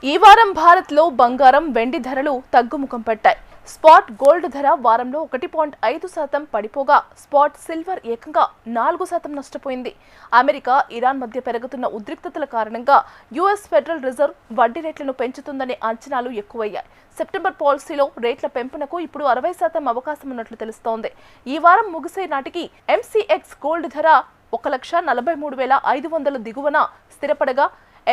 ఈ వారం భారత్లో బంగారం, వెండి ధరలు తగ్గుముఖం పట్టాయి. స్పాట్ గోల్డ్ ధర వారంలో 1.5% పడిపోగా స్పాట్ సిల్వర్ ఏకంగా 4% నష్టపోయింది. అమెరికా, ఇరాన్ మధ్య పెరుగుతున్న ఉద్రిక్తతల కారణంగా యుఎస్ ఫెడరల్ రిజర్వ్ వడ్డీ రేట్లను పెంచుతుందనే అంచనాలు ఎక్కువయ్యాయి. సెప్టెంబర్ పాలసీలో రేట్ల పెంపునకు ఇప్పుడు 60% అవకాశం ఉన్నట్లు తెలుస్తోంది. ఈ వారం ముగిసే నాటికి ఎంసీఎక్స్ గోల్డ్ ధర 1,43,500 దిగువన స్థిరపడగా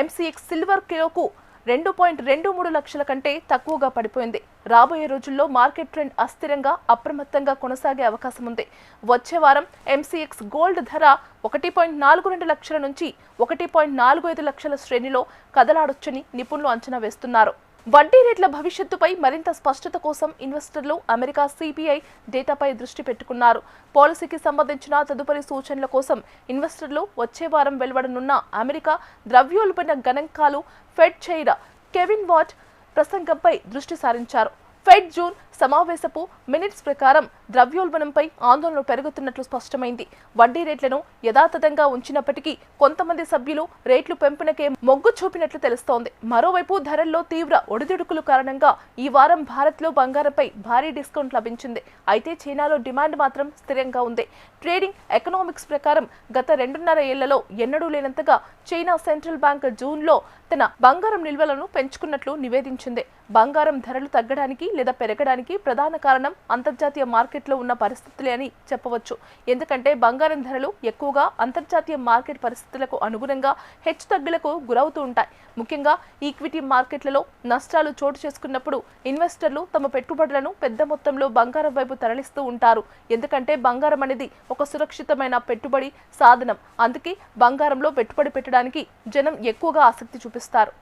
ఎంసీఎక్స్ సిల్వర్ కిలోకు 2.23 లక్షల కంటే తక్కువగా పడిపోయింది. రాబోయే రోజుల్లో మార్కెట్ ట్రెండ్ అస్థిరంగా, అప్రమత్తంగా కొనసాగే అవకాశం ఉంది. వచ్చే వారం ఎంసీఎక్స్ గోల్డ్ ధర 1.42 లక్షల నుంచి 1.45 లక్షల శ్రేణిలో కదలాడొచ్చని నిపుణులు అంచనా వేస్తున్నారు. వడ్డీ రేట్ల భవిష్యత్తుపై మరింత స్పష్టత కోసం ఇన్వెస్టర్లు అమెరికా సిపిఐ డేటాపై దృష్టి పెట్టుకున్నారు. పాలసీకి సంబంధించిన తదుపరి సూచనల కోసం ఇన్వెస్టర్లు వచ్చే వారం వెలువడనున్న అమెరికా ద్రవ్యోల్బణ గణాంకాలు, ఫెడ్ చైర్ కెవిన్ వాట్ ప్రసంగంపై దృష్టి సారించారు. ఫెడ్ జూన్ సమావేశపు మినిట్స్ ప్రకారం ద్రవ్యోల్బణంపై ఆందోళనలు పెరుగుతున్నట్లు స్పష్టమైంది. వడ్డీ రేట్లను యథాతథంగా ఉంచినప్పటికీ కొంతమంది సభ్యులు రేట్లు పెంపునకే మొగ్గు చూపినట్లు తెలుస్తోంది. మరోవైపు ధరల్లో తీవ్ర ఒడిదుడుకుల కారణంగా ఈ వారం భారత్లో బంగారంపై భారీ డిస్కౌంట్ లభించింది. అయితే చైనాలో డిమాండ్ మాత్రం స్థిరంగా ఉంది. ట్రేడింగ్ ఎకనామిక్స్ ప్రకారం గత 2.5 ఏళ్లలో ఎన్నడూ లేనంతగా చైనా సెంట్రల్ బ్యాంక్ జూన్లో తన బంగారం నిల్వలను పెంచుకున్నట్లు నివేదించింది. బంగారం ధరలు తగ్గడానికి లేదా పెరగడానికి ప్రధాన కారణం అంతర్జాతీయ మార్కెట్లో ఉన్న పరిస్థితులే అని చెప్పవచ్చు. ఎందుకంటే బంగారం ధరలు ఎక్కువగా అంతర్జాతీయ మార్కెట్ పరిస్థితులకు అనుగుణంగా హెచ్చుతగ్గులకు గురవుతూ ఉంటాయి. ముఖ్యంగా ఈక్విటీ మార్కెట్లలో నష్టాలు చోటు చేసుకున్నప్పుడు ఇన్వెస్టర్లు తమ పెట్టుబడులను పెద్ద మొత్తంలో బంగారం వైపు తరలిస్తూ ఉంటారు. ఎందుకంటే బంగారం అనేది ఒక సురక్షితమైన పెట్టుబడి సాధనం. అందుకే బంగారంలో పెట్టుబడి పెట్టడానికి జనం ఎక్కువగా ఆసక్తి చూపిస్తారు.